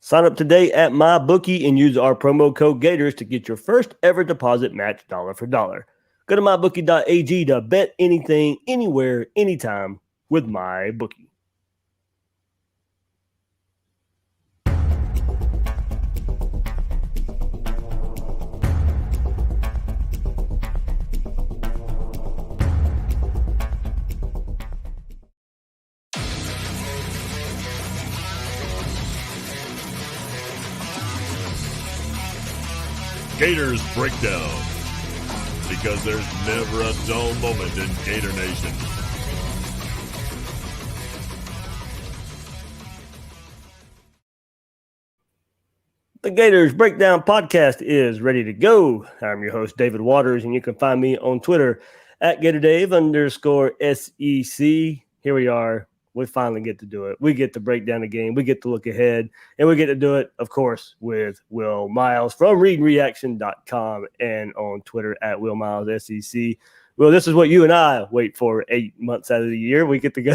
Sign up today at MyBookie and use our promo code Gators to get your first ever deposit match dollar for dollar. Go to mybookie.ag to bet anything, anywhere, anytime with MyBookie. Gators Breakdown, because there's never a dull moment in Gator Nation. The Gators Breakdown podcast is ready to go. I'm your host, David Waters, and you can find me on Twitter at GatorDave_SEC. Here we are. We finally get to do it. We get to break down the game. We get to look ahead, and we get to do it, of course, with Will Miles from ReadingReaction.com and on Twitter at WillMilesSEC. Well, this is what you and I wait for 8 months out of the year. We get to go,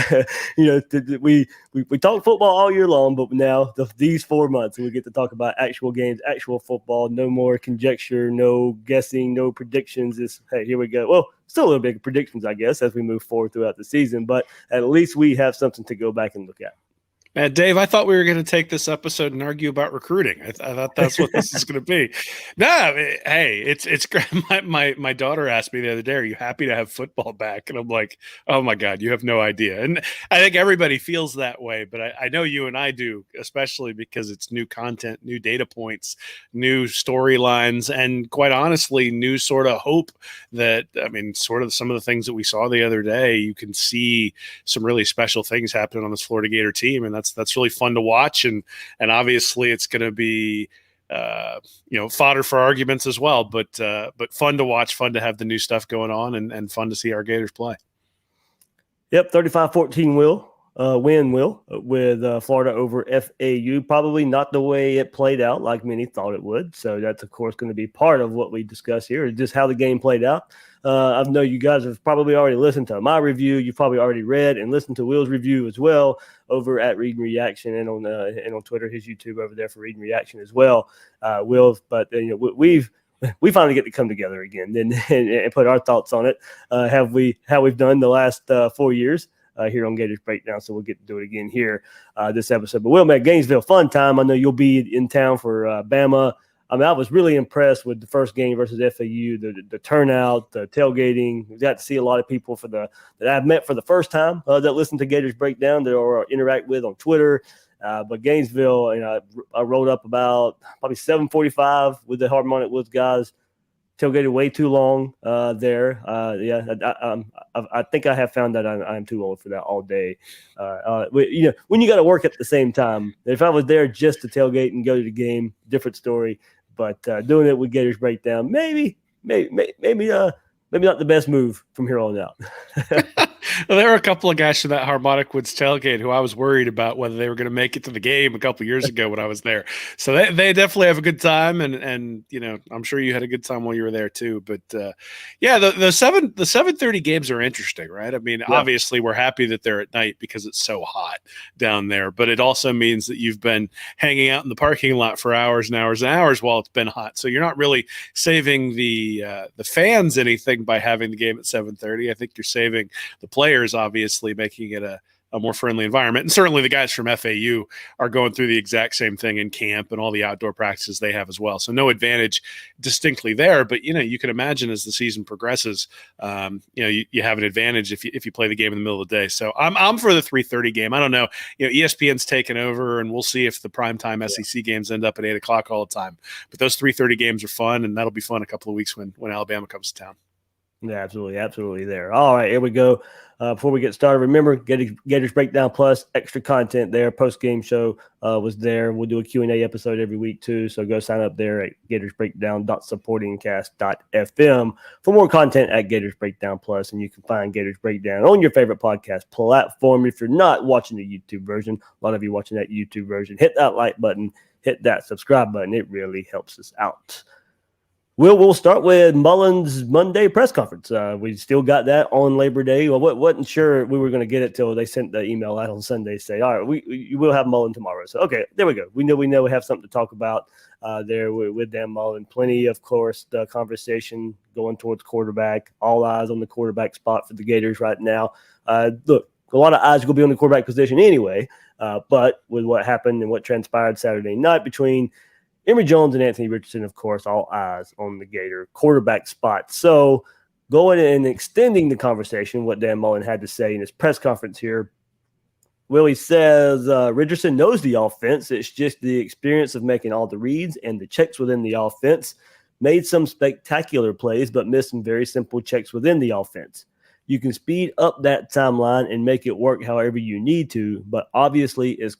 we talk football all year long, but now these 4 months, we get to talk about actual games, actual football, no more conjecture, no guessing, no predictions. Hey, here we go. Well, still a little bit of predictions, I guess, as we move forward throughout the season, but at least we have something to go back and look at. Dave, I thought we were going to take this episode and argue about recruiting. I thought that's what this is going to be. No, hey, it's great. My daughter asked me the other day, "Are you happy to have football back?" And I'm like, "Oh my God, you have no idea." And I think everybody feels that way, but I know you and I do, especially because it's new content, new data points, new storylines, and quite honestly, new sort of hope that, sort of some of the things that we saw the other day. You can see some really special things happening on this Florida Gator team, and that's really fun to watch, and obviously it's going to be fodder for arguments as well, but fun to watch, fun to have the new stuff going on, and fun to see our Gators play. Yep, 35-14 win with Florida over FAU. Probably not the way it played out like many thought it would. So that's, of course, going to be part of what we discuss here, is just how the game played out. I know you guys have probably already listened to my review. You've probably already read and listened to Will's review as well over at Reading Reaction and on Twitter, his YouTube over there for Reading Reaction as well. But we finally get to come together again and put our thoughts on it. How we've done the last 4 years. Here on Gators Breakdown, so we'll get to do it again here this episode. But Will, man, Gainesville, fun time. I know you'll be in town for Bama. I was really impressed with the first game versus FAU, the turnout, the tailgating. We got to see a lot of people that I've met for the first time that listen to Gators Breakdown, that or interact with on Twitter. But Gainesville, I rolled up about probably 7:45 with the Harmonic Woods guys. Tailgated way too long there. I think I have found that I'm too old for that all day. When you got to work at the same time. If I was there just to tailgate and go to the game, different story. But doing it with Gators Breakdown, maybe not the best move from here on out. Well, there were a couple of guys from that Harmonic Woods tailgate who I was worried about whether they were going to make it to the game a couple of years ago when I was there. So they definitely have a good time, and I'm sure you had a good time while you were there too. But the 7:30 games are interesting, right? Obviously we're happy that they're at night because it's so hot down there, but it also means that you've been hanging out in the parking lot for hours and hours and hours while it's been hot. So you're not really saving the fans anything by having the game at 7:30. I think you're saving the players, obviously making it a more friendly environment. And certainly the guys from FAU are going through the exact same thing in camp and all the outdoor practices they have as well. So no advantage distinctly there, but you can imagine as the season progresses, you have an advantage if you play the game in the middle of the day. So I'm for the 3:30 game. I don't know, ESPN's taken over, and we'll see if the primetime SEC games end up at 8:00 all the time. But those 3:30 games are fun, and that'll be fun a couple of weeks when Alabama comes to town. Yeah, absolutely there. All right, here we go. Before we get started, remember, Gators Breakdown Plus, extra content there. Post-game show was there. We'll do a Q&A episode every week, too, so go sign up there at gatorsbreakdown.supportingcast.fm for more content at Gators Breakdown Plus, and you can find Gators Breakdown on your favorite podcast platform. If you're not watching the YouTube version, a lot of you watching that YouTube version, hit that like button, hit that subscribe button. It really helps us out. We'll start with Mullen's Monday press conference. We still got that on Labor Day. Well, wasn't sure we were going to get it till they sent the email out on Sunday. Say, all right, we will have Mullen tomorrow. So okay, there we go. We know we have something to talk about there with Dan Mullen. Plenty, of course, the conversation going towards quarterback. All eyes on the quarterback spot for the Gators right now. Look, a lot of eyes will be on the quarterback position anyway. But with what happened and what transpired Saturday night between Emory Jones and Anthony Richardson, of course, all eyes on the Gator quarterback spot. So going and extending the conversation, what Dan Mullen had to say in his press conference here, Willie says Richardson knows the offense. It's just the experience of making all the reads and the checks within the offense. Made some spectacular plays, but missed some very simple checks within the offense. You can speed up that timeline and make it work however you need to, but obviously it's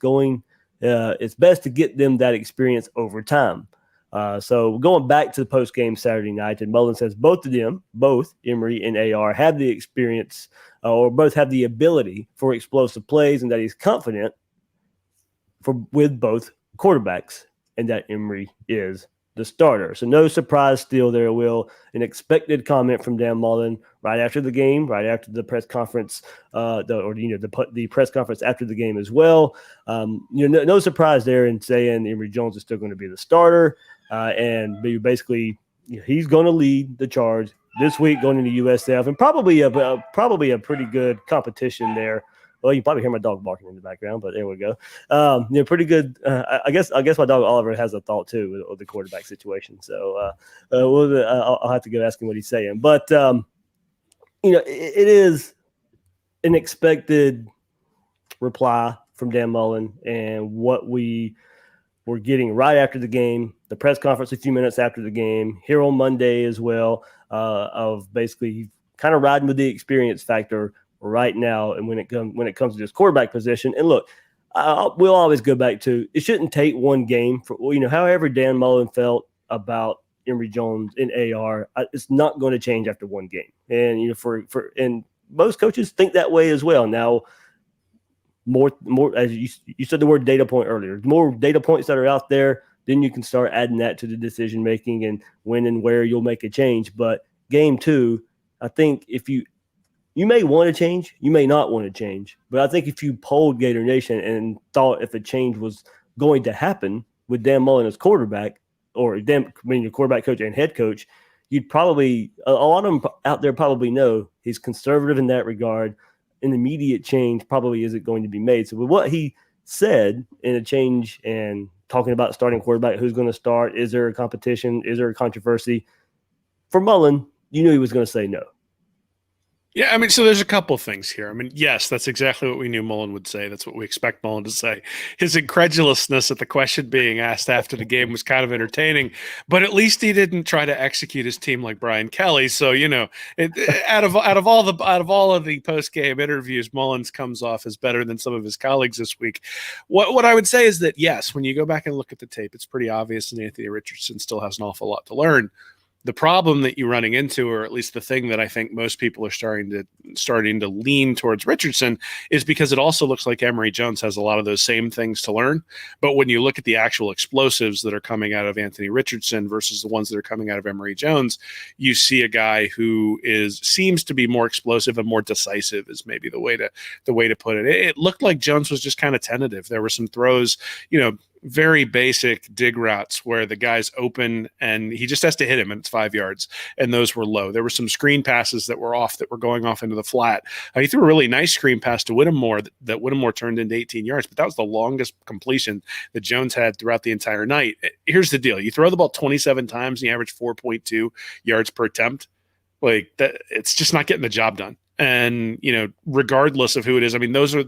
best to get them that experience over time. So going back to the post-game Saturday night, and Mullen says both of them, both Emory and AR, have the experience or both have the ability for explosive plays, and that he's confident with both quarterbacks, and that Emory is the starter. So no surprise still there, Will. An expected comment from Dan Mullen right after the game, right after the press conference, the press conference after the game as well. No surprise there in saying Emory Jones is still going to be the starter, and basically he's going to lead the charge this week going into USF, and probably a pretty good competition there. Well, you probably hear my dog barking in the background, but there we go. Pretty good. I guess my dog Oliver has a thought too with the quarterback situation. So I'll have to go ask him what he's saying. But it is an expected reply from Dan Mullen, and what we were getting right after the game, the press conference a few minutes after the game, here on Monday as well, of basically kind of riding with the experience factor right now, and when it comes to this quarterback position. And look, we'll always go back to it shouldn't take one game for however Dan Mullen felt about Emory Jones and AR, it's not going to change after one game. And and most coaches think that way as well. Now, more as you said the word data point earlier, more data points that are out there, then you can start adding that to the decision making and when and where you'll make a change. But game 2, I think if you may want to change, you may not want to change. But I think if you polled Gator Nation and thought if a change was going to happen with Dan Mullen as quarterback, or your quarterback coach and head coach, you'd probably, a lot of them out there probably know he's conservative in that regard. An immediate change probably isn't going to be made. So with what he said in a change and talking about starting quarterback, who's going to start, is there a competition, is there a controversy? For Mullen, you knew he was going to say no. Yeah, I mean, so there's a couple things here. I mean, yes, that's exactly what we knew Mullen would say. That's what we expect Mullen to say. His incredulousness at the question being asked after the game was kind of entertaining, but at least he didn't try to execute his team like Brian Kelly. So, out of all of the post game interviews, Mullins comes off as better than some of his colleagues this week. What I would say is that yes, when you go back and look at the tape, it's pretty obvious that Anthony Richardson still has an awful lot to learn. The problem that you're running into, or at least the thing that I think most people are starting to lean towards Richardson, is because it also looks like Emory Jones has a lot of those same things to learn. But when you look at the actual explosives that are coming out of Anthony Richardson versus the ones that are coming out of Emory Jones, you see a guy who seems to be more explosive and more decisive, is maybe the way to put it. It looked like Jones was just kind of tentative. There were some throws, very basic dig routes where the guy's open and he just has to hit him and it's 5 yards, and those were low. There were some screen passes that were going off into the flat. He threw a really nice screen pass to Whittemore that Whittemore turned into 18 yards, but that was the longest completion that Jones had throughout the entire night. Here's the deal. You throw the ball 27 times and you average 4.2 yards per attempt. Like that, it's just not getting the job done. And regardless of who it is, I mean, those are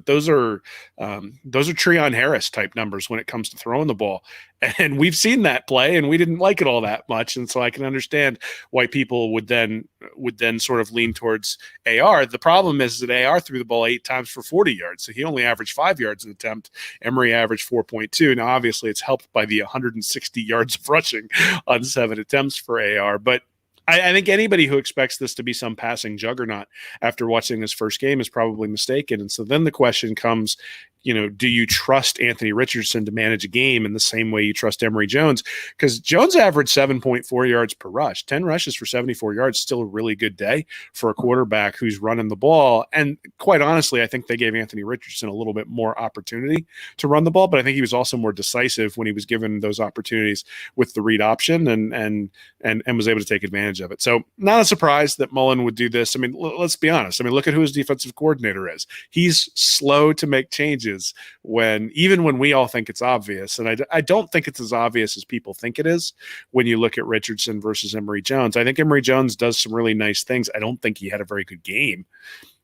Treon Harris type numbers when it comes to throwing the ball. And we've seen that play, and we didn't like it all that much. And so I can understand why people would then sort of lean towards AR. The problem is that AR threw the ball 8 times for 40 yards, so he only averaged 5 yards an attempt. Emory averaged 4.2. Now, obviously, it's helped by the 160 yards of rushing on 7 attempts for AR, but I think anybody who expects this to be some passing juggernaut after watching this first game is probably mistaken. And so then the question comes, do you trust Anthony Richardson to manage a game in the same way you trust Emory Jones? Because Jones averaged 7.4 yards per rush, 10 rushes for 74 yards, still a really good day for a quarterback who's running the ball. And quite honestly, I think they gave Anthony Richardson a little bit more opportunity to run the ball, but I think he was also more decisive when he was given those opportunities with the read option and was able to take advantage of it. So not a surprise that Mullen would do this. I mean, let's be honest. I mean, look at who his defensive coordinator is. He's slow to make changes even when we all think it's obvious. And I don't think it's as obvious as people think it is when you look at Richardson versus Emory Jones. I think Emory Jones does some really nice things. I don't think he had a very good game.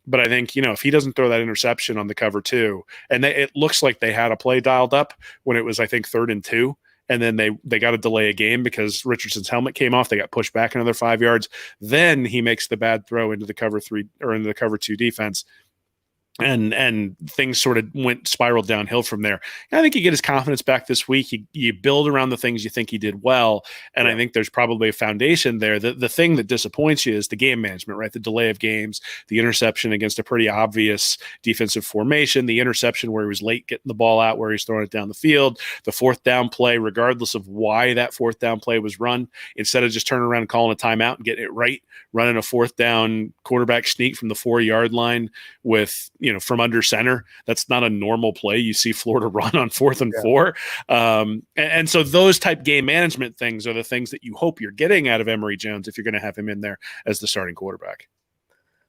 But I think, if he doesn't throw that interception on the cover 2, and it looks like they had a play dialed up when it was, I think, 3rd and 2. And then they got to delay a game because Richardson's helmet came off. They got pushed back another 5 yards. Then he makes the bad throw into the cover 3 or into the cover 2 defense. And things sort of spiraled downhill from there. And I think you get his confidence back this week. You build around the things you think he did well. And I think there's probably a foundation there. The thing that disappoints you is the game management, right? The delay of games, the interception against a pretty obvious defensive formation, the interception where he was late getting the ball out, where he's throwing it down the field, the 4th down play, regardless of why that 4th down play was run, instead of just turning around and calling a timeout and getting it right, running a 4th down quarterback sneak from the 4-yard line with, from under center. That's not a normal play you see Florida run on 4th and 4. And so those type game management things are the things that you hope you're getting out of Emory Jones if you're going to have him in there as the starting quarterback.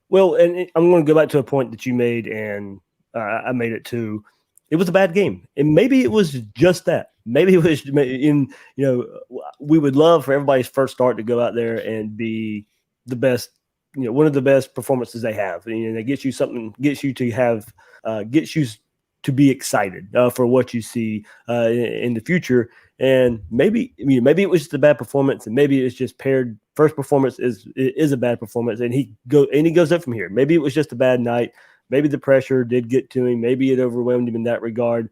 Well, and I'm going to go back to a point that you made, and I made it too. It was a bad game, and maybe it was just that. Maybe it was we would love for everybody's first start to go out there and be the best, one of the best performances they have. And it gets you something, gets you to be excited for what you see in the future. And maybe it was just a bad performance, and maybe it's just paired. First performance is a bad performance, and he goes up from here. Maybe it was just a bad night. Maybe the pressure did get to him. Maybe it overwhelmed him in that regard.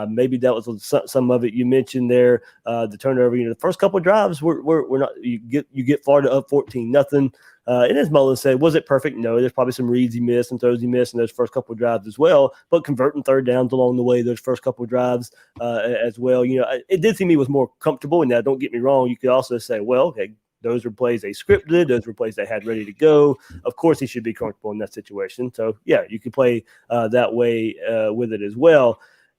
Maybe that was some of it. You mentioned there the turnover. The first couple of drives we're not. You get Florida up 14-0. And as Mullen said, was it perfect? No. There's probably some reads he missed, some throws he missed in those first couple of drives as well. But converting 3rd downs along the way, those first couple of drives as well. It did seem he was more comfortable. And now, don't get me wrong. You could also say, well, okay, those were plays they scripted. Those were plays they had ready to go. Of course, he should be comfortable in that situation. So, yeah, you could play that way with it as well.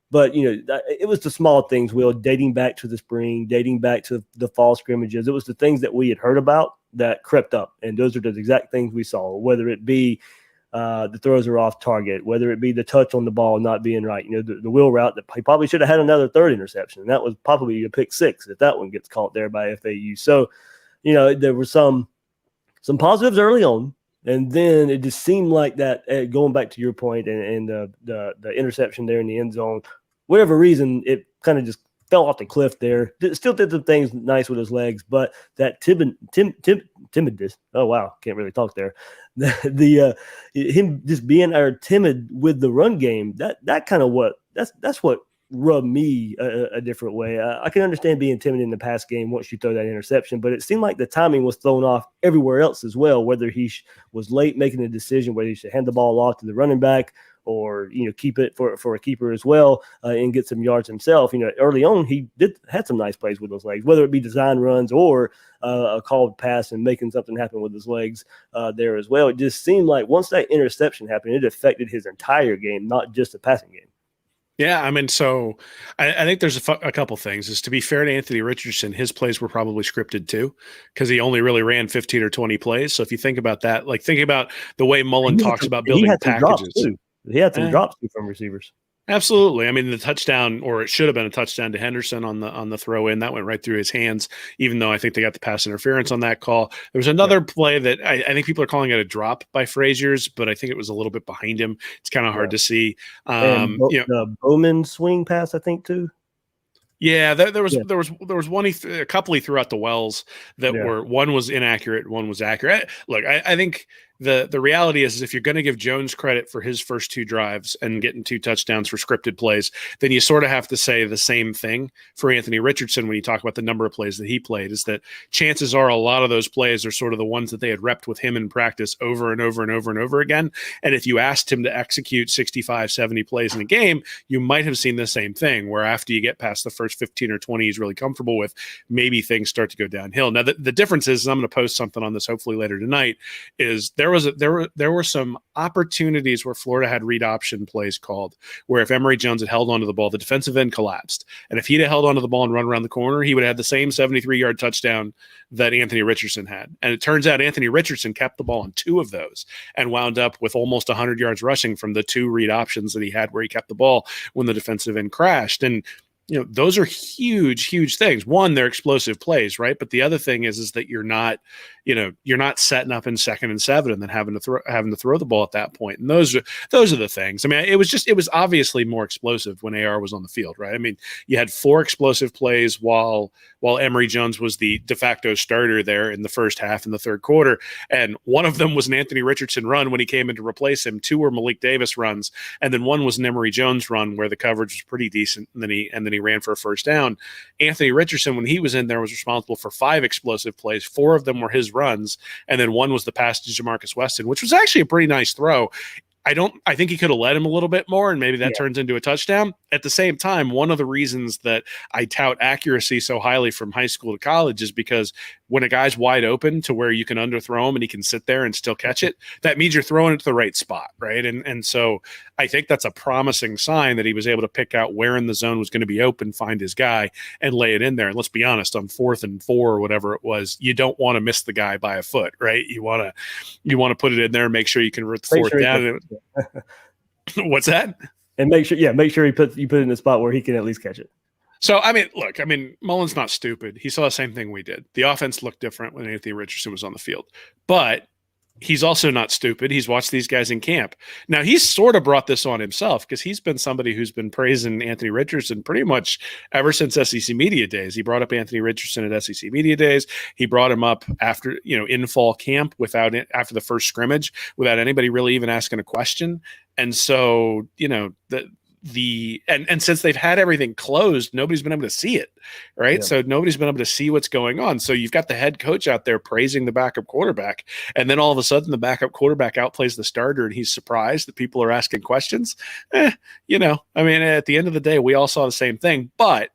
But, it was the small things, Will, dating back to the spring, dating back to the fall scrimmages. It was the things that we had heard about that crept up. And those are the exact things we saw, whether it be the throws are off target, whether it be the touch on the ball not being right. The wheel route that he probably should have had another 3rd interception. And that was probably a pick 6 if that one gets caught there by FAU. So, there were some positives early on. And then it just seemed like that, going back to your point and the interception there in the end zone, whatever reason, it kind of just fell off the cliff there. Still did some things nice with his legs, but that timidness. Oh, wow. Can't really talk there. Him just being timid with the run game, that's what rubbed me a different way. I can understand being timid in the pass game once you throw that interception, but it seemed like the timing was thrown off everywhere else as well, whether he was late making a decision, whether he should hand the ball off to the running back or, keep it for a keeper as well and get some yards himself. Early on, he had some nice plays with those legs, whether it be design runs or a called pass and making something happen with his legs there as well. It just seemed like once that interception happened, it affected his entire game, not just the passing game. Yeah, I mean, so I think there's a couple things. Is to be fair to Anthony Richardson, his plays were probably scripted too, because he only really ran 15 or 20 plays. So if you think about that, think about the way Mullen talks about building packages. He had some drops too from receivers. Absolutely. I mean, the touchdown, or it should have been a touchdown to Henderson on the throw in, that went right through his hands, even though I think they got the pass interference on that call. There was another play that I think people are calling it a drop by Frazier's, but I think it was a little bit behind him. It's kind of hard to see. The Bowman swing pass, I think, too. Yeah, there was one a couple he threw out the wells that were, one was inaccurate, one was accurate. Look, I think the reality is if you're going to give Jones credit for his first 2 drives and getting 2 touchdowns for scripted plays, then you sort of have to say the same thing for Anthony Richardson when you talk about the number of plays that he played, is that chances are a lot of those plays are sort of the ones that they had repped with him in practice over and over and over and over again. And if you asked him to execute 65, 70 plays in a game, you might have seen the same thing, where after you get past the first 15 or 20 he's really comfortable with, maybe things start to go downhill. Now, the difference is, and I'm going to post something on this hopefully later tonight, is there were some opportunities where Florida had read option plays called, where if Emory Jones had held onto the ball, the defensive end collapsed. And if he'd have held onto the ball and run around the corner, he would have had the same 73-yard touchdown that Anthony Richardson had. And it turns out Anthony Richardson kept the ball on 2 of those and wound up with almost 100 yards rushing from the 2 read options that he had where he kept the ball when the defensive end crashed. And those are huge, huge things. One, they're explosive plays, right? But the other thing is that you're not setting up in 2nd and 7 and then having to throw the ball at that point. And those are the things. I mean, it was obviously more explosive when AR was on the field, right? I mean, you had 4 explosive plays while Emory Jones was the de facto starter there in the first half in the third quarter, and one of them was an Anthony Richardson run when he came in to replace him. 2 were Malik Davis runs, and then 1 was an Emory Jones run where the coverage was pretty decent, and then he ran for a first down. Anthony Richardson, when he was in there, was responsible for 5 explosive plays. 4 of them were his runs, and then 1 was the pass to Jamarcus Weston, which was actually a pretty nice throw. I think he could have led him a little bit more, and maybe that turns into a touchdown. At the same time, one of the reasons that I tout accuracy so highly from high school to college is because when a guy's wide open to where you can underthrow him and he can sit there and still catch it, that means you're throwing it to the right spot, right? And so I think that's a promising sign that he was able to pick out where in the zone was going to be open, find his guy, and lay it in there. And let's be honest, on 4th and 4 or whatever it was, you don't want to miss the guy by a foot, right? You want to put it in there and make sure you can root the 4th down. What's that? And make sure you put it in a spot where he can at least catch it. So, I mean, look, Mullen's not stupid. He saw the same thing we did. The offense looked different when Anthony Richardson was on the field. But he's also not stupid. He's watched these guys in camp. Now, he's sort of brought this on himself because he's been somebody who's been praising Anthony Richardson pretty much ever since SEC Media Days. He brought up Anthony Richardson at SEC Media Days. He brought him up after, in fall camp after the first scrimmage without anybody really even asking a question. And so, and since they've had everything closed, nobody's been able to see it, right? Yeah. So nobody's been able to see what's going on. So you've got the head coach out there praising the backup quarterback, and then all of a sudden the backup quarterback outplays the starter, and he's surprised that people are asking questions. At the end of the day, we all saw the same thing. But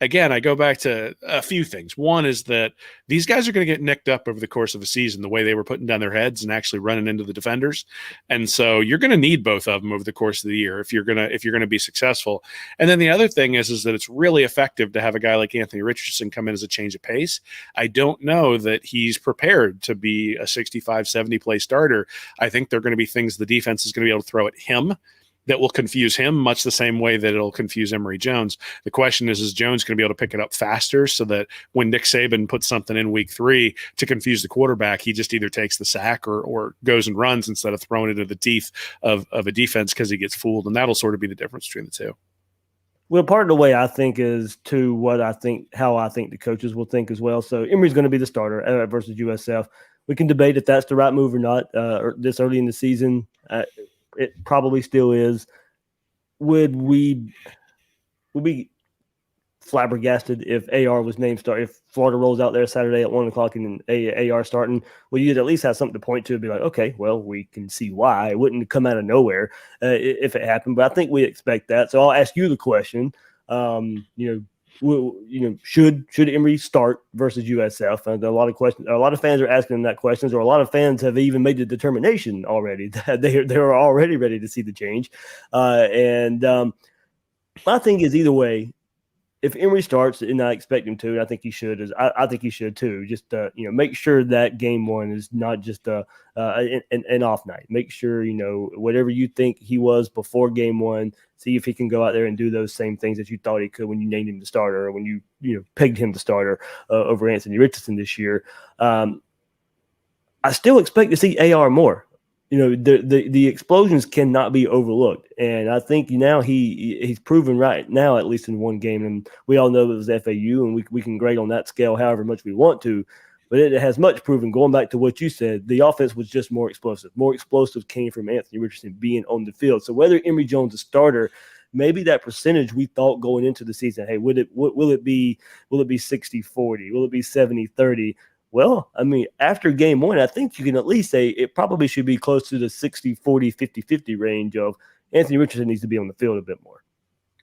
again, I go back to a few things. One is that these guys are going to get nicked up over the course of a season, the way they were putting down their heads and actually running into the defenders. And so you're going to need both of them over the course of the year if you're going to be successful. And then the other thing is that it's really effective to have a guy like Anthony Richardson come in as a change of pace. I don't know that he's prepared to be a 65, 70 play starter. I think there are going to be things the defense is going to be able to throw at him that will confuse him much the same way that it'll confuse Emory Jones. The question is Jones going to be able to pick it up faster so that when Nick Saban puts something in week 3 to confuse the quarterback, he just either takes the sack or goes and runs instead of throwing it into the teeth of a defense because he gets fooled. And that'll sort of be the difference between the two. Well, part of the way I think is to how I think the coaches will think as well. So Emory's going to be the starter versus USF. We can debate if that's the right move or not or this early in the season. It probably still is. Would we be flabbergasted if AR was named starter? If Florida rolls out there Saturday at 1:00 and AR starting, well, you'd at least have something to point to and be like, okay, well, we can see why. It wouldn't come out of nowhere if it happened. But I think we expect that. So I'll ask you the question. Should Emory start versus USF? And a lot of fans are asking that questions, or a lot of fans have even made the determination already that they are already ready to see the change. My thing is either way, if Emory starts, and I expect him to, and I think he should, I think he should too. Just make sure that game one is not just an off night. Make sure whatever you think he was before game one. See if he can go out there and do those same things that you thought he could when you named him the starter, or when you pegged him the starter over Anthony Richardson this year. I still expect to see AR more. The explosions cannot be overlooked, and I think now he's proven right now, at least in one game. And we all know it was FAU, and we can grade on that scale however much we want to. but it has much proven, going back to what you said, the offense was just more explosive. More explosive came from Anthony Richardson being on the field. So whether Emory Jones is a starter, maybe that percentage we thought going into the season, hey, will it be 60-40? Will it be 70-30? Well, I mean, after game one, I think you can at least say it probably should be close to the 60-40, 50-50 range of Anthony Richardson needs to be on the field a bit more.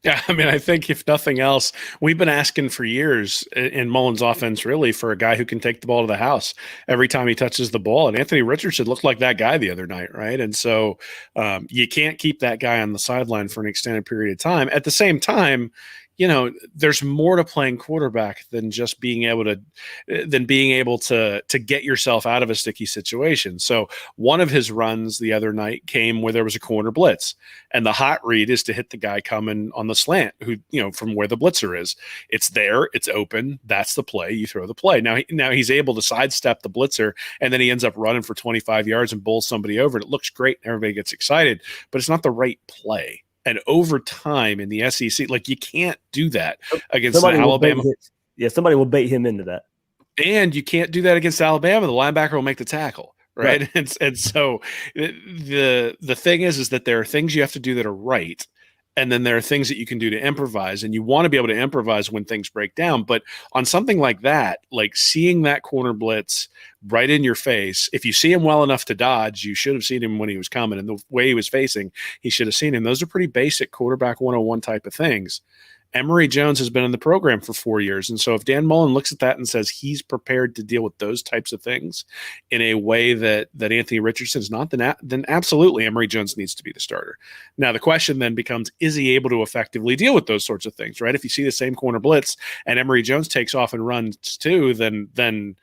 Yeah, I mean, I think if nothing else, we've been asking for years in Mullen's offense, really, for a guy who can take the ball to the house every time he touches the ball. And Anthony Richardson looked like that guy the other night, right? And so you can't keep that guy on the sideline for an extended period of time. At the same time, you know, there's more to playing quarterback than just being able to get yourself out of a sticky situation. So one of his runs the other night came where there was a corner blitz, and the hot read is to hit the guy coming on the slant, who, you know, from where the blitzer is. It's there, it's open. That's the play. You throw the play. Now he's able to sidestep the blitzer, and then he ends up running for 25 yards and bowls somebody over. And it looks great. And everybody gets excited, but it's not the right play. And over time in the SEC, like, you can't do that against Alabama. Somebody will bait him into that. And you can't do that against Alabama. The linebacker will make the tackle, right? And so the thing is that there are things you have to do that are right. And then there are things that you can do to improvise, and you want to be able to improvise when things break down. But on something like that, like seeing that corner blitz right in your face, if you see him well enough to dodge, you should have seen him when he was coming, and the way he was facing, he should have seen him. Those are pretty basic quarterback 101 type of things. Emory Jones has been in the program for 4 years. And so if Dan Mullen looks at that and says he's prepared to deal with those types of things in a way that Anthony Richardson is not, then absolutely Emory Jones needs to be the starter. Now, the question then becomes, is he able to effectively deal with those sorts of things, right? If you see the same corner blitz and Emory Jones takes off and runs too, then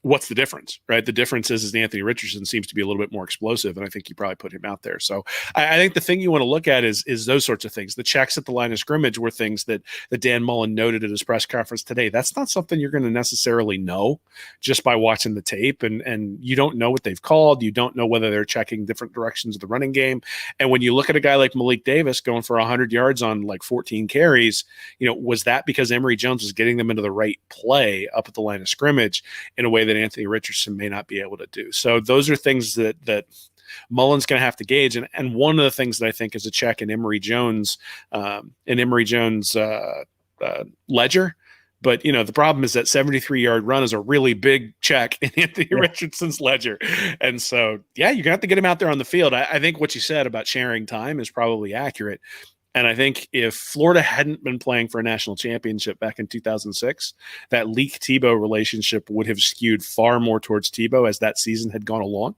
what's the difference, right? The difference is Anthony Richardson seems to be a little bit more explosive, and I think you probably put him out there. So I think the thing you want to look at is those sorts of things. The checks at the line of scrimmage were things that Dan Mullen noted at his press conference today. That's not something you're going to necessarily know just by watching the tape, and you don't know what they've called. You don't know whether they're checking different directions of the running game. And when you look at a guy like Malik Davis going for 100 yards on like 14 carries, you know, was that because Emory Jones was getting them into the right play up at the line of scrimmage in a way that Anthony Richardson may not be able to do? So those are things that Mullen's going to have to gauge. And one of the things that I think is a check in Emory Jones' ledger. But, you know, the problem is that 73-yard run is a really big check in Anthony Richardson's ledger. And so, yeah, you're going to have to get him out there on the field. I think what you said about sharing time is probably accurate. And I think if Florida hadn't been playing for a national championship back in 2006, that Leak-Tebow relationship would have skewed far more towards Tebow as that season had gone along.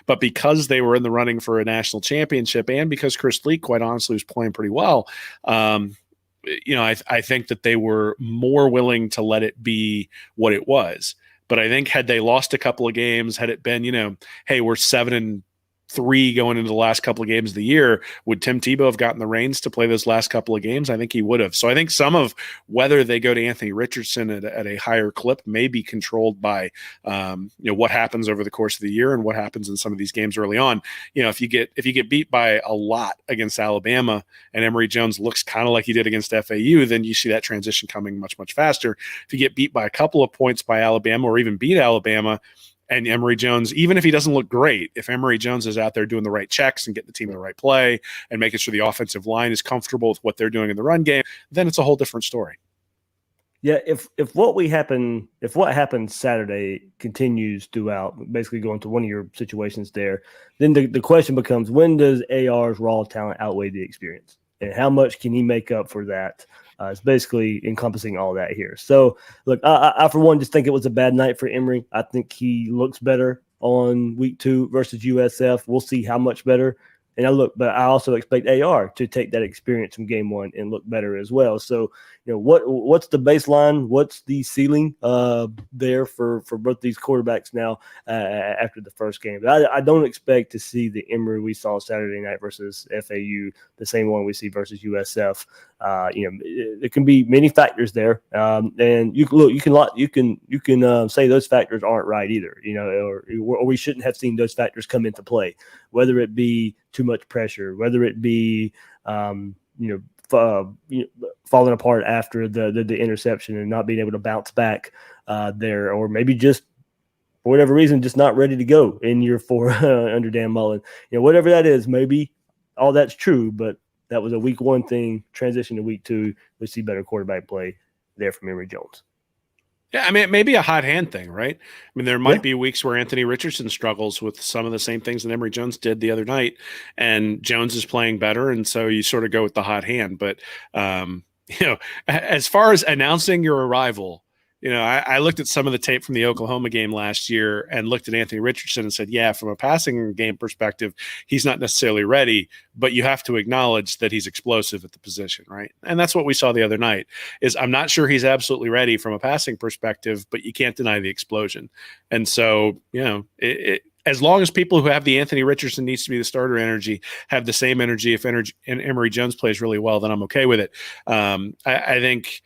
But because they were in the running for a national championship, and because Chris Leak, quite honestly, was playing pretty well, you know, I think that they were more willing to let it be what it was. But I think had they lost a couple of games, had it been, you know, hey, we're 7-3 going into the last couple of games of the year, would Tim Tebow have gotten the reins to play those last couple of games? I think he would have. So I think some of whether they go to Anthony Richardson at a higher clip may be controlled by you know, what happens over the course of the year and what happens in some of these games early on. You know, if you get beat by a lot against Alabama and Emory Jones looks kind of like he did against FAU, then you see that transition coming much, much faster. If you get beat by a couple of points by Alabama, or even beat Alabama, and Emory Jones, even if he doesn't look great, if Emory Jones is out there doing the right checks and getting the team in the right play and making sure the offensive line is comfortable with what they're doing in the run game, then it's a whole different story. Yeah, if what happened Saturday continues throughout, basically going to one of your situations there, then the question becomes, when does AR's raw talent outweigh the experience? And how much can he make up for that? It's basically encompassing all that here. So, look, I for one just think it was a bad night for Emory. I think he looks better on week 2 versus USF. We'll see how much better. And but I also expect AR to take that experience from game 1 and look better as well. So, you know, what's the baseline? What's the ceiling there for both these quarterbacks now after the first game? But I don't expect to see the Emory we saw Saturday night versus FAU, the same one we see versus USF. You know, there can be many factors there, and you can say those factors aren't right either. You know, or we shouldn't have seen those factors come into play, whether it be too much pressure, whether it be falling apart after the interception and not being able to bounce back there, or maybe just for whatever reason, just not ready to go in year 4 under Dan Mullen. Whatever that is, maybe all that's true, but that was a week 1 thing. Transition to week 2, we see better quarterback play there from Emory Jones. Yeah, I mean, it may be a hot hand thing, right? I mean, there might be weeks where Anthony Richardson struggles with some of the same things that Emory Jones did the other night, and Jones is playing better, and so you sort of go with the hot hand. But, as far as announcing your arrival, I looked at some of the tape from the Oklahoma game last year and looked at Anthony Richardson and said, yeah, from a passing game perspective, he's not necessarily ready, but you have to acknowledge that he's explosive at the position, right? And that's what we saw the other night. Is I'm not sure he's absolutely ready from a passing perspective, but you can't deny the explosion. And so, as long as people who have the Anthony Richardson needs to be the starter energy have the same energy, if Emory Jones plays really well, then I'm okay with it. I think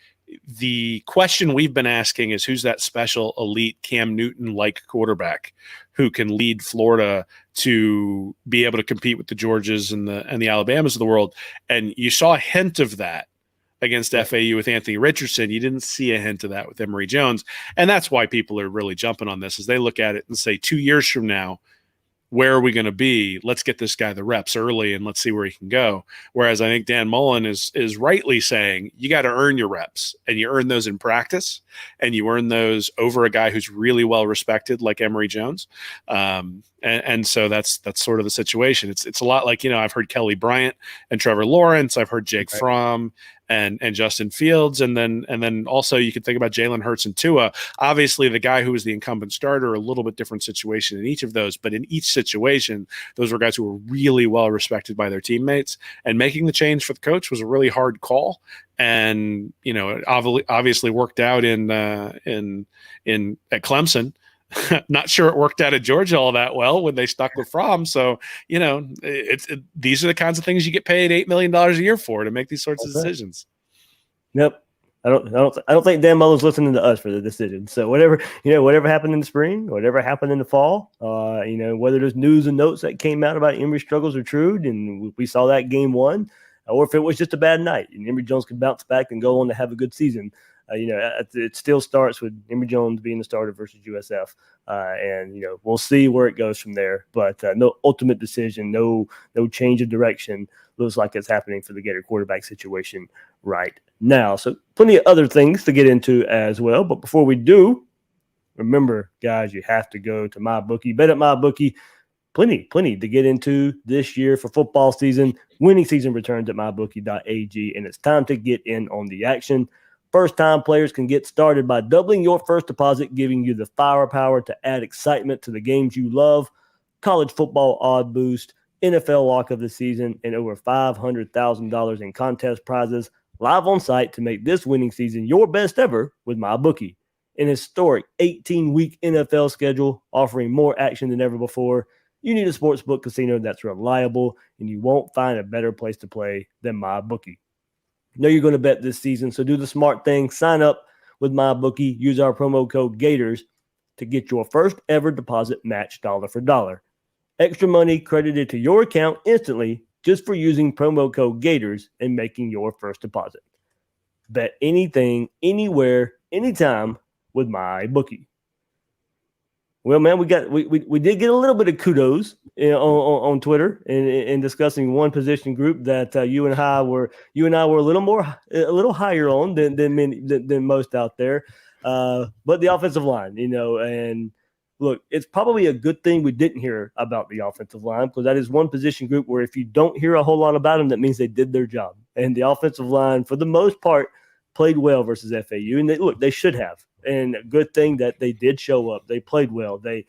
the question we've been asking is who's that special elite Cam Newton-like quarterback who can lead Florida to be able to compete with the Georgias and the Alabamas of the world. And you saw a hint of that against FAU with Anthony Richardson. You didn't see a hint of that with Emory Jones. And that's why people are really jumping on this, is they look at it and say 2 years from now, where are we going to be? Let's get this guy the reps early and let's see where he can go. Whereas I think Dan Mullen is rightly saying you got to earn your reps, and you earn those in practice, and you earn those over a guy who's really well respected like Emory Jones. And so that's sort of the situation. It's a lot like, I've heard Kelly Bryant and Trevor Lawrence. I've heard Jake Fromm and Justin Fields. And then also you could think about Jalen Hurts and Tua. Obviously the guy who was the incumbent starter, a little bit different situation in each of those, but in each situation, those were guys who were really well respected by their teammates, and making the change for the coach was a really hard call. And, it obviously worked out in at Clemson. Not sure it worked out at Georgia all that well when they stuck with Fromm. So, these are the kinds of things you get paid $8 million a year for, to make these sorts of decisions. Nope. I don't think Dan Mullen's listening to us for the decision. So whatever happened in the spring, whatever happened in the fall, whether there's news and notes that came out about Emory's struggles are true, and we saw that game 1, or if it was just a bad night and Emory Jones could bounce back and go on to have a good season. It still starts with Emory Jones being the starter versus USF, and we'll see where it goes from there. But no ultimate decision, no change of direction looks like it's happening for the Gator quarterback situation right now. So plenty of other things to get into as well. But before we do, remember, guys, you have to go to MyBookie. Bet at MyBookie. Plenty to get into this year for football season. Winning season returns at mybookie.ag, and it's time to get in on the action. First-time players can get started by doubling your first deposit, giving you the firepower to add excitement to the games you love. College football odd boost, NFL lock of the season, and over $500,000 in contest prizes live on site to make this winning season your best ever with MyBookie. An historic 18-week NFL schedule offering more action than ever before. You need a sportsbook casino that's reliable, and you won't find a better place to play than MyBookie. Know you're going to bet this season, so do the smart thing. Sign up with MyBookie. Use our promo code Gators to get your first ever deposit matched dollar for dollar. Extra money credited to your account instantly just for using promo code Gators and making your first deposit. Bet anything, anywhere, anytime with MyBookie. Well, man, we did get a little bit of kudos on Twitter in discussing one position group that you and I were a little higher on than most out there. But the offensive line, and look, it's probably a good thing we didn't hear about the offensive line, because that is one position group where if you don't hear a whole lot about them, that means they did their job. And the offensive line, for the most part, played well versus FAU, and they should have. And a good thing that they did show up. They played well. They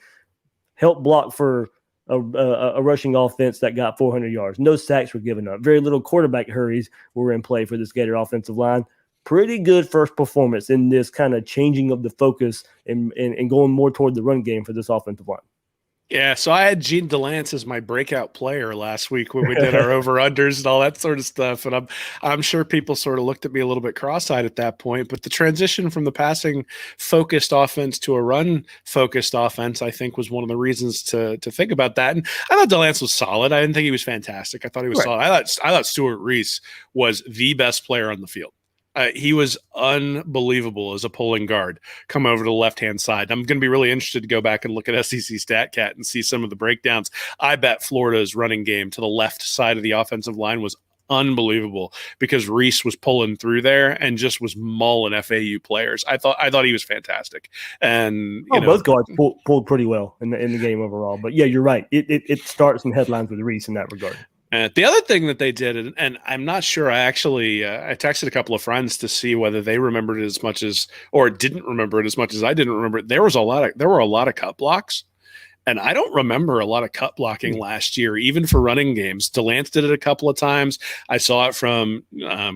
helped block for a rushing offense that got 400 yards. No sacks were given up. Very little quarterback hurries were in play for this Gator offensive line. Pretty good first performance in this kind of changing of the focus and going more toward the run game for this offensive line. Yeah, so I had Gene DeLance as my breakout player last week when we did our over-unders and all that sort of stuff. And I'm sure people sort of looked at me a little bit cross-eyed at that point. But the transition from the passing-focused offense to a run-focused offense, I think, was one of the reasons to think about that. And I thought DeLance was solid. I didn't think he was fantastic. I thought he was solid. I thought Stuart Reese was the best player on the field. He was unbelievable as a pulling guard. Come over to the left-hand side. I'm going to be really interested to go back and look at SEC StatCat and see some of the breakdowns. I bet Florida's running game to the left side of the offensive line was unbelievable because Reese was pulling through there and just was mauling FAU players. I thought he was fantastic. And both guards pulled pretty well in the game overall. But yeah, you're right. It starts some headlines with Reese in that regard. The other thing that they did, and I'm not sure, I actually I texted a couple of friends to see whether they remembered it as much as, or didn't remember it as much as I didn't remember it. There were a lot of cut blocks. And I don't remember a lot of cut blocking last year, even for running games. Delance did it a couple of times. I saw it from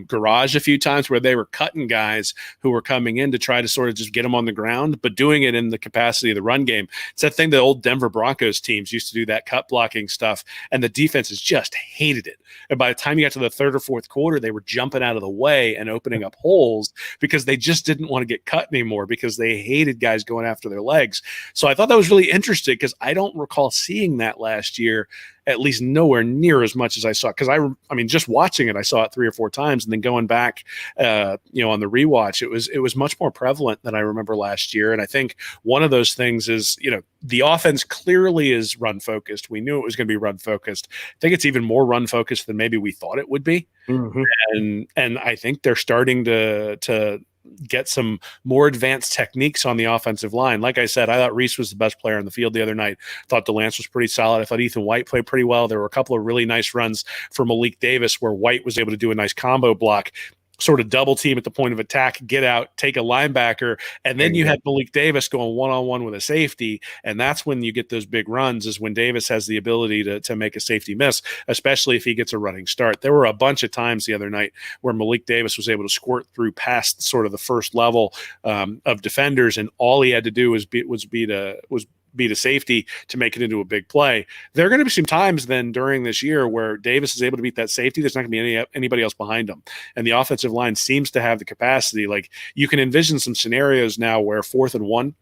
Garage a few times where they were cutting guys who were coming in to try to sort of just get them on the ground, but doing it in the capacity of the run game. It's that thing that old Denver Broncos teams used to do, that cut blocking stuff, and the defenses just hated it. And by the time you got to the third or fourth quarter, they were jumping out of the way and opening up holes because they just didn't want to get cut anymore because they hated guys going after their legs. So I thought that was really interesting because I don't recall seeing that last year, at least nowhere near as much as I saw. Because I mean, just watching it, I saw it 3 or 4 times, and then going back, on the rewatch, it was much more prevalent than I remember last year. And I think one of those things is, the offense clearly is run focused. We knew it was going to be run focused. I think it's even more run focused than maybe we thought it would be. Mm-hmm. And I think they're starting to get some more advanced techniques on the offensive line. Like I said, I thought Reese was the best player on the field the other night. I thought Delance was pretty solid. I thought Ethan White played pretty well. There were a couple of really nice runs for Malik Davis where White was able to do a nice combo block, sort of double team at the point of attack, get out, take a linebacker, and then you had Malik Davis going one-on-one with a safety, and that's when you get those big runs, is when Davis has the ability to make a safety miss, especially if he gets a running start. There were a bunch of times the other night where Malik Davis was able to squirt through past sort of the first level of defenders, and all he had to do was beat a safety to make it into a big play. There are going to be some times then during this year where Davis is able to beat that safety. There's not going to be anybody else behind him. And the offensive line seems to have the capacity. Like, you can envision some scenarios now where 4th and 1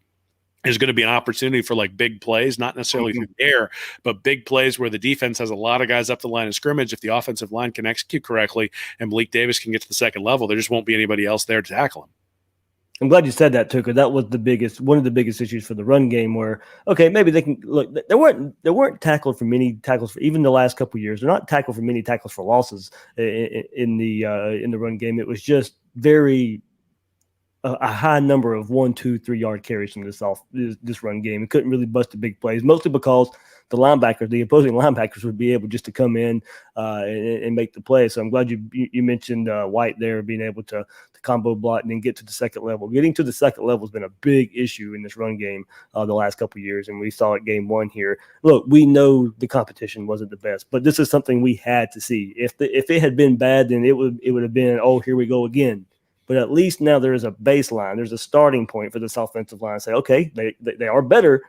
is going to be an opportunity for like big plays, not necessarily through the air, but big plays where the defense has a lot of guys up the line of scrimmage. If the offensive line can execute correctly and Malik Davis can get to the second level, there just won't be anybody else there to tackle him. I'm glad you said that, too, because that was one of the biggest issues for the run game. Where, okay, maybe they can look. They weren't tackled for many tackles for even the last couple of years. They're not tackled for many tackles for losses in the run game. It was just a high number of 1, 2, 3 yard carries from this run game. It couldn't really bust the big plays, mostly because the opposing linebackers would be able just to come in and make the play. So I'm glad you mentioned White there being able to combo block and then get to the second level. Getting to the second level has been a big issue in this run game the last couple of years, and we saw it game 1 here. Look, we know the competition wasn't the best, but this is something we had to see. If it had been bad, then it would have been, oh, here we go again. But at least now there is a baseline. There's a starting point for this offensive line. Say, okay, they are better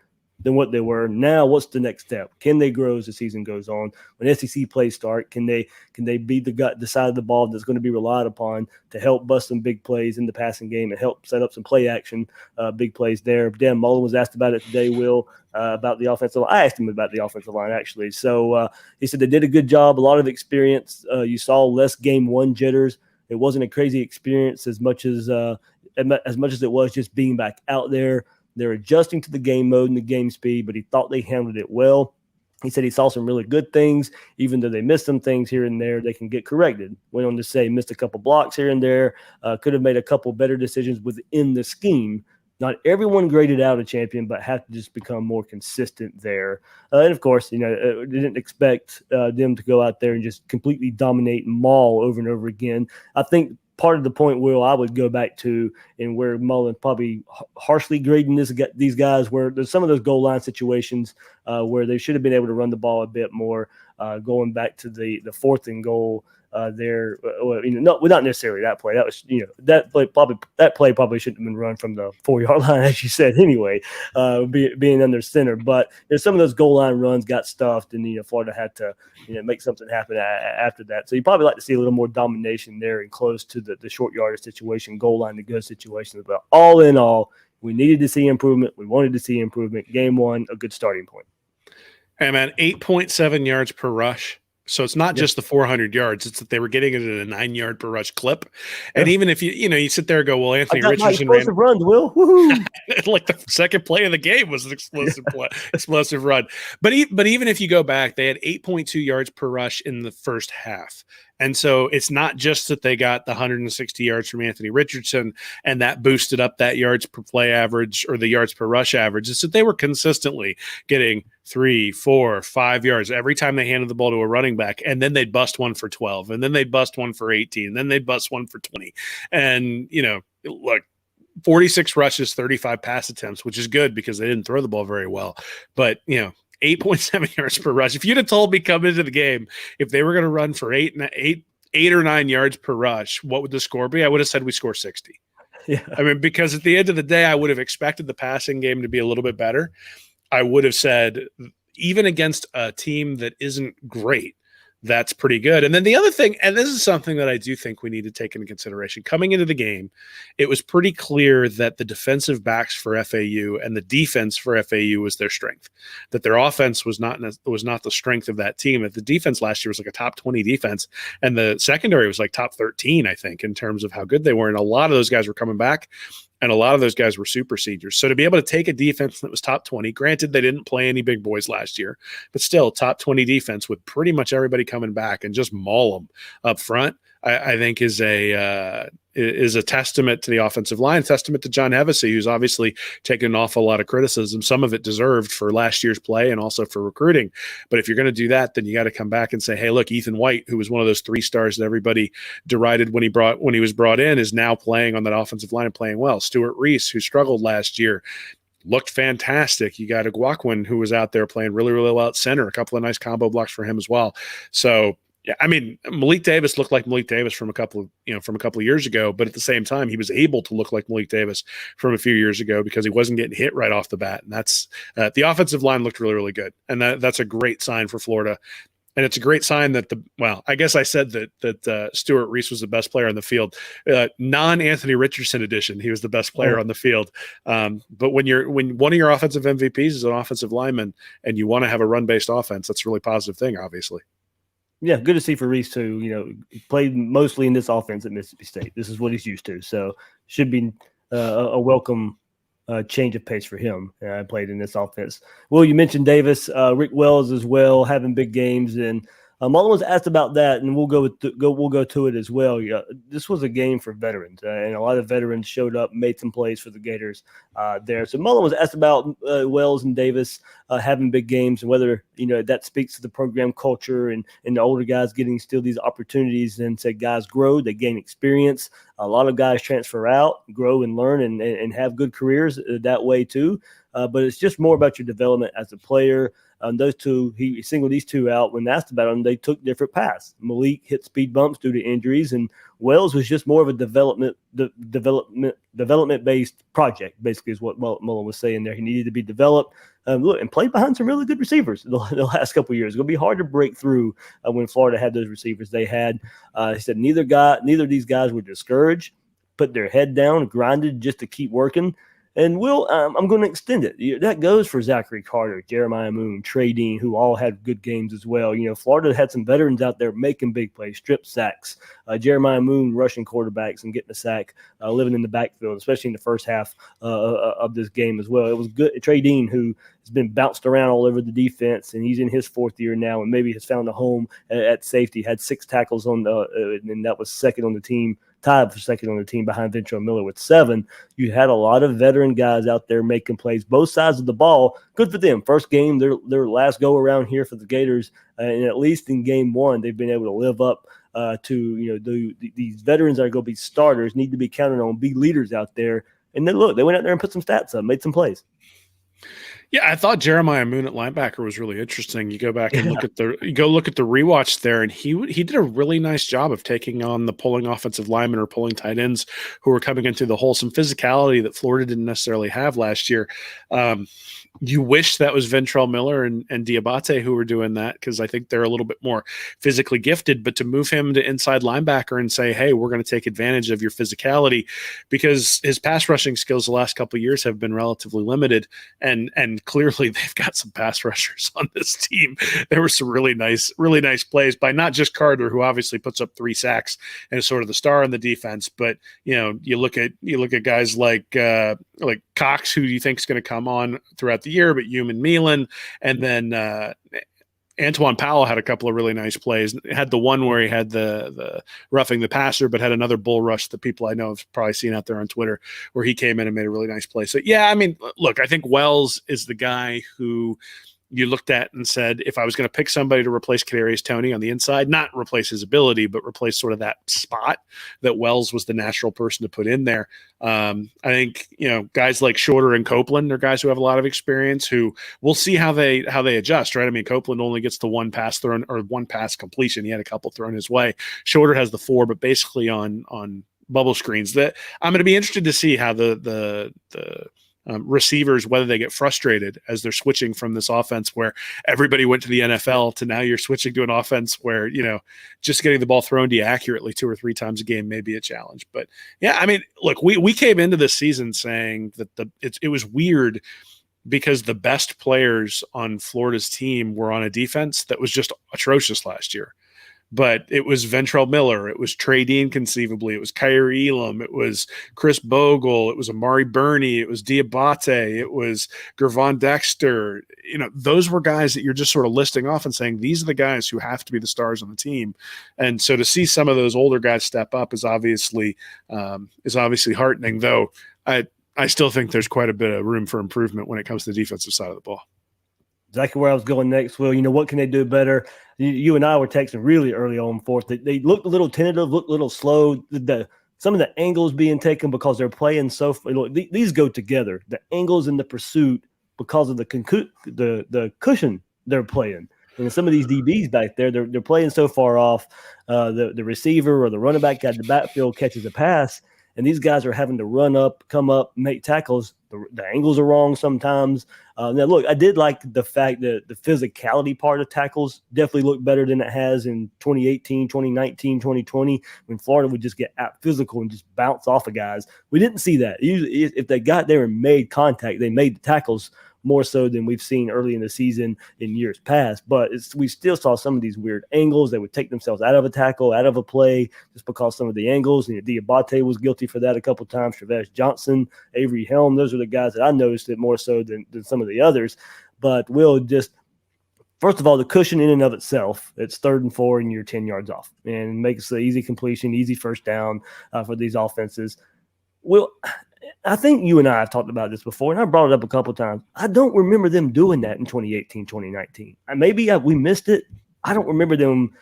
than what they were. Now, what's the next step? Can they grow as the season goes on? When SEC plays start, can they be the side of the ball that's going to be relied upon to help bust some big plays in the passing game and help set up some play action, big plays there? Dan Mullen was asked about it today, Will, about the offensive line. I asked him about the offensive line, actually. So he said they did a good job, a lot of experience. You saw less game 1 jitters. It wasn't a crazy experience as much as it was just being back out there. They're adjusting to the game mode and the game speed, but he thought they handled it well. He said he saw some really good things, even though they missed some things here and there. They can get corrected. Went on to say missed a couple blocks here and there, could have made a couple better decisions within the scheme. Not everyone graded out a champion, but have to just become more consistent there. And of course, didn't expect them to go out there and just completely dominate and maul over and over again. I think part of the point, Will, I would go back to, and where Mullen probably harshly grading these guys, where there's some of those goal line situations where they should have been able to run the ball a bit more, going back to the 4th and goal. There, not necessarily that play. That was, that play probably shouldn't have been run from the 4-yard line, as you said, anyway, being under center. But some of those goal line runs got stuffed, and Florida had to make something happen after that. So you probably like to see a little more domination there and close to the short yardage situation, goal line to go situation. But all in all, we needed to see improvement. We wanted to see improvement. Game 1, a good starting point. Hey, man, 8.7 yards per rush. So it's not just the 400 yards; it's that they were getting it at a 9-yard per rush clip. And even if you sit there and go, well, I Anthony got my Richardson ran explosive runs, Will. Woohoo! like the second play of the game was an explosive run. But even if you go back, they had 8.2 yards per rush in the first half. And so it's not just that they got the 160 yards from Anthony Richardson and that boosted up that yards per play average or the yards per rush average. It's that they were consistently getting 3, 4, 5 yards every time they handed the ball to a running back. And then they'd bust one for 12. And then they'd bust one for 18. And then they'd bust one for 20. And, look, 46 rushes, 35 pass attempts, which is good because they didn't throw the ball very well. But, 8.7 yards per rush. If you'd have told me coming into the game, if they were going to run for eight or 9 yards per rush, what would the score be? I would have said we score 60. Yeah. I mean, because at the end of the day, I would have expected the passing game to be a little bit better. I would have said, even against a team that isn't great, that's pretty good. And then the other thing, and this is something that I do think we need to take into consideration, coming into the game, it was pretty clear that the defensive backs for FAU and the defense for FAU was their strength, that their offense was not the strength of that team. That the defense last year was like a top 20 defense, and the secondary was like top 13, I think, in terms of how good they were. And a lot of those guys were coming back. And a lot of those guys were super seniors. So to be able to take a defense that was top 20, granted they didn't play any big boys last year, but still top 20 defense with pretty much everybody coming back and just maul them up front, I think is a testament to the offensive line, testament to John Hevesy, who's obviously taken an awful lot of criticism, some of it deserved for last year's play and also for recruiting. But if you're going to do that, then you got to come back and say, hey, look, Ethan White, who was one of those 3 stars that everybody derided when he was brought in, is now playing on that offensive line and playing well. Stuart Reese, who struggled last year, looked fantastic. You got Agwaquin, who was out there playing really, really well at center, a couple of nice combo blocks for him as well. So yeah, I mean, Malik Davis looked like Malik Davis from a couple of years ago, but at the same time, he was able to look like Malik Davis from a few years ago because he wasn't getting hit right off the bat. And that's the offensive line looked really, really good, and that's a great sign for Florida. And it's a great sign that I guess I said that Stuart Reese was the best player on the field. Non-Anthony Richardson edition, he was the best player on the field. But when one of your offensive MVPs is an offensive lineman and you want to have a run-based offense, that's a really positive thing, obviously. Yeah, good to see for Reese too. He played mostly in this offense at Mississippi State. This is what he's used to, so should be a welcome change of pace for him. I played in this offense. Well, you mentioned Davis, Rick Wells as well, having big games, and Mullen was asked about that, and we'll go to it as well. Yeah, this was a game for veterans, and a lot of veterans showed up, made some plays for the Gators there. So Mullen was asked about Wells and Davis having big games, and whether that speaks to the program culture and the older guys getting still these opportunities. And said guys grow, they gain experience. A lot of guys transfer out, grow and learn, and have good careers that way too. But it's just more about your development as a player. Those two, he singled these two out. When asked about them, they took different paths. Malik hit speed bumps due to injuries, and Wells was just more of a development-based project, basically is what Mullen was saying there. He needed to be developed and played behind some really good receivers the last couple of years. It's going to be hard to break through when Florida had those receivers they had. He said neither of these guys were discouraged, put their head down, grinded just to keep working. And I'm going to extend it. That goes for Zachary Carter, Jeremiah Moon, Trey Dean, who all had good games as well. Florida had some veterans out there making big plays, strip sacks. Jeremiah Moon rushing quarterbacks and getting a sack, living in the backfield, especially in the first half of this game as well. It was good. Trey Dean, who has been bounced around all over the defense, and he's in his 4th year now, and maybe has found a home at safety. Had 6 tackles and that was second on the team. Tied for second on the team behind Ventrell Miller with 7. You had a lot of veteran guys out there making plays both sides of the ball. Good for them. First game, their last go around here for the Gators, and at least in game 1, they've been able to live up to these veterans that are going to be starters, need to be counted on, be leaders out there. And then look, they went out there and put some stats up, made some plays. Yeah, I thought Jeremiah Moon at linebacker was really interesting. You go back and look at the rewatch there, and he did a really nice job of taking on the pulling offensive linemen or pulling tight ends who were coming into the hole. Some physicality that Florida didn't necessarily have last year. You wish that was Ventrell Miller and Diabate who were doing that, because I think they're a little bit more physically gifted. But to move him to inside linebacker and say, hey, we're going to take advantage of your physicality, because his pass rushing skills the last couple of years have been relatively limited, and and clearly they've got some pass rushers on this team. There were some really nice plays by not just Carter, who obviously puts up 3 sacks and is sort of the star on the defense, but you look at guys like Cox, who you think is going to come on throughout the year, but and Mullen, and then Antoine Powell had a couple of really nice plays. Had the one where he had the roughing the passer, but had another bull rush that people I know have probably seen out there on Twitter, where he came in and made a really nice play. So yeah, I mean, look, I think Wells is the guy who you looked at and said, if I was going to pick somebody to replace Kadarius Toney on the inside, not replace his ability, but replace sort of that spot, that Wells was the natural person to put in there. I think, guys like Shorter and Copeland are guys who have a lot of experience, who we'll see how they adjust, right? I mean, Copeland only gets the one pass thrown, or one pass completion. He had a couple thrown his way. Shorter has the 4, but basically on bubble screens. That I'm going to be interested to see how the receivers, whether they get frustrated as they're switching from this offense where everybody went to the NFL to now you're switching to an offense where, just getting the ball thrown to you accurately 2 or 3 times a game may be a challenge. But yeah, I mean, look, we came into this season saying that it was weird because the best players on Florida's team were on a defense that was just atrocious last year. But it was Ventrell Miller, it was Trey Dean conceivably, it was Kyrie Elam, it was Chris Bogle, it was Amari Burney, it was Diabate, it was Gervon Dexter. Those were guys that you're just sort of listing off and saying, these are the guys who have to be the stars on the team. And so to see some of those older guys step up is obviously heartening, though I still think there's quite a bit of room for improvement when it comes to the defensive side of the ball. Exactly where I was going next, Will. What can they do better? You and I were texting really early on fourth. They looked a little tentative, looked a little slow. Some of the angles being taken because they're playing so – these go together. The angles and the pursuit because of the cushion they're playing. And some of these DBs back there, they're playing so far off. The receiver or the running back out of the backfield catches a pass, and these guys are having to run up, come up, make tackles. The angles are wrong sometimes. Now, look, I did like the fact that the physicality part of tackles definitely looked better than it has in 2018, 2019, 2020, when Florida would just get out physical and just bounce off of guys. We didn't see that. Usually, if they got there and made contact, they made the tackles more so than we've seen early in the season in years past. But we still saw some of these weird angles. They would take themselves out of a tackle, out of a play, just because some of the angles. Diabate was guilty for that a couple of times. Travis Johnson, Avery Helm, those are the guys that I noticed it more so than some of the others. But Will, just first of all, the cushion in and of itself, it's 3rd and 4 and you're 10 yards off, and makes an easy completion, easy first down for these offenses. Will, I think you and I have talked about this before, and I brought it up a couple of times. I don't remember them doing that in 2018, 2019. Maybe we missed it. I don't remember them